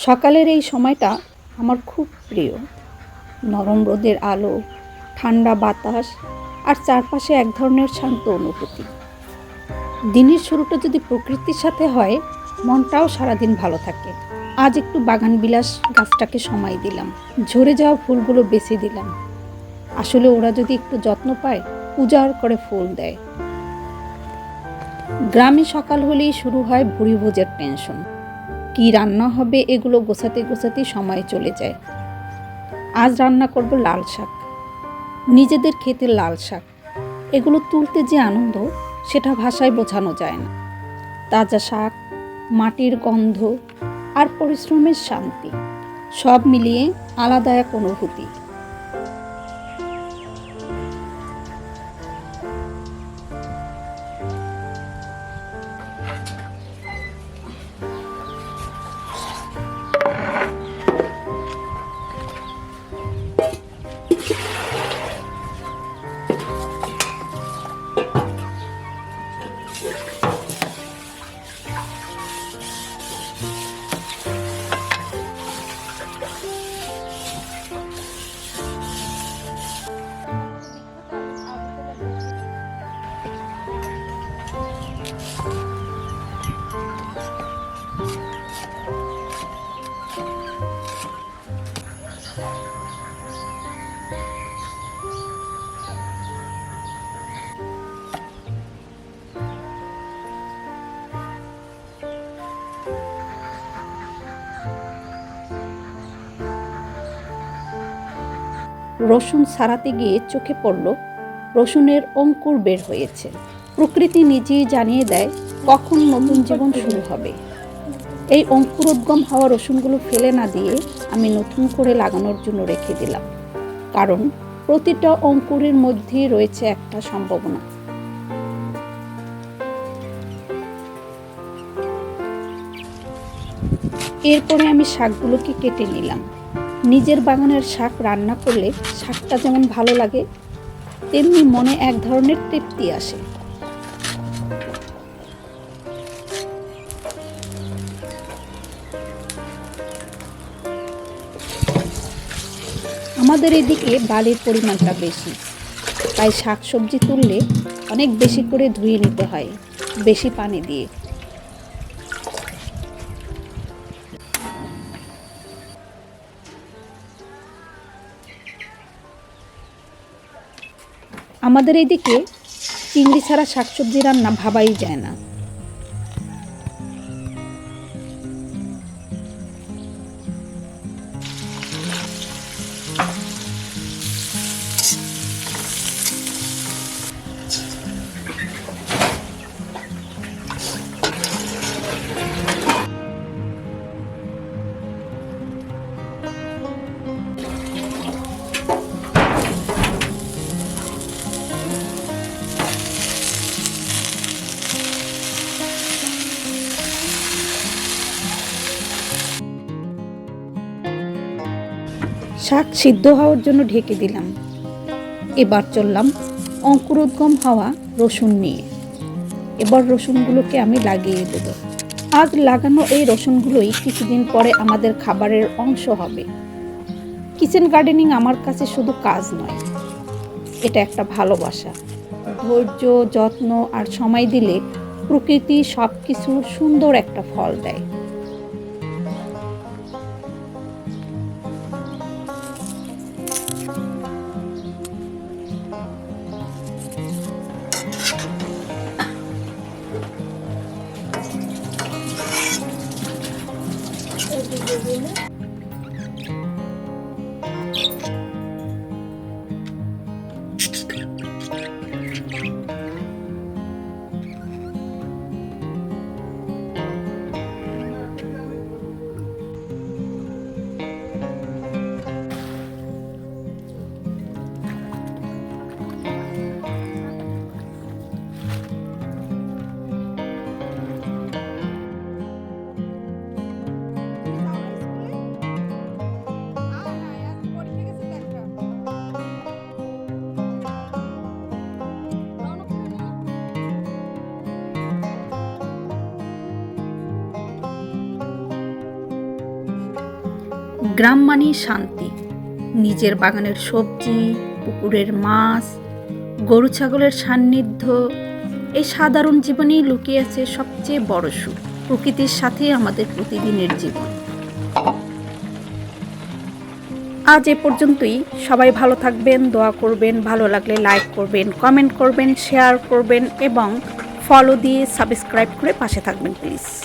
সকালের এই সময়টা আমার খুব প্রিয়। নরম রোদের আলো, ঠান্ডা বাতাস আর চারপাশে এক ধরনের শান্ত অনুভূতি। দিনের শুরুটা যদি প্রকৃতির সাথে হয়, মনটাও সারাদিন ভালো থাকে। আজ একটু বাগান বিলাস গাছটাকে সময় দিলাম, ঝরে যাওয়া ফুলগুলো বেছে দিলাম। আসলে ওরা যদি একটু যত্ন পায়, উজাড় করে ফুল দেয়। গ্রামে সকাল হলেই শুরু হয় ভুরিভোজের টেনশন। কি রান্না হবে এগুলো গোছাতে গোছাতেই সময় চলে যায়। আজ রান্না করব লাল শাক, নিজেদের ক্ষেতের লাল শাক। এগুলো তুলতে যে আনন্দ, সেটা ভাষায় বোঝানো যায় না। তাজা শাক, মাটির গন্ধ আর পরিশ্রমের শান্তি, সব মিলিয়ে আলাদা এক অনুভূতি। রসুন ছাড়াতে গিয়ে চোখে পড়ল রসুনের অঙ্কুর বের হয়েছে। প্রকৃতি নিজেই জানিয়ে দেয় কখন নতুন জীবন শুরু হবে। এই অঙ্কুরোদ্গম হওয়া রসুনগুলো ফেলে না দিয়ে আমি নতুন করে লাগানোর জন্য রেখে দিলাম, কারণ প্রতিটা অঙ্কুরের মধ্যেই রয়েছে একটা সম্ভাবনা। এরপরে আমি শাকগুলোকে কেটে নিলাম। নিজের বাগানের শাক রান্না করলে শাকটা যেমন ভালো লাগে, তেমনি মনে এক ধরনের তৃপ্তি আসে। আমাদের এদিকে বালির পরিমাণটা বেশি, তাই শাকসবজি তুললে অনেক বেশি করে ধুয়ে নিতে হয়, বেশি পানি দিয়ে। আমাদের এইদিকে চিংড়ি ছাড়া শাকসবজি রান্না ভাবাই যায় না। শাক সিদ্ধ হওয়ার জন্য ঢেকে দিলাম। এবার চললাম অঙ্কুরোদ্গম হওয়া রসুন নিয়ে। এবার রসুনগুলোকে আমি লাগিয়ে দেব। আজ লাগানো এই রসুনগুলোই কিছুদিন পরে আমাদের খাবারের অংশ হবে। কিচেন গার্ডেনিং আমার কাছে শুধু কাজ নয়, এটা একটা ভালোবাসা। ধৈর্য, যত্ন আর সময় দিলে প্রকৃতি সব কিছু সুন্দর একটা ফল দেয়। গ্রাম মানেই শান্তি। নিজের বাগানের সবজি, পুকুরের মাছ, গরু ছাগলের সান্নিধ্য, এই সাধারণ জীবনেই লুকিয়ে আছে সবচেয়ে বড় সুখ। প্রকৃতির সাথে আমাদের প্রতিদিনের জীবন। আজ এ পর্যন্তই। সবাই ভালো থাকবেন, দোয়া করবেন, ভালো লাগলে লাইক করবেন, কমেন্ট করবেন, শেয়ার করবেন এবং ফলো দিয়ে সাবস্ক্রাইব করে পাশে থাকবেন প্লিজ।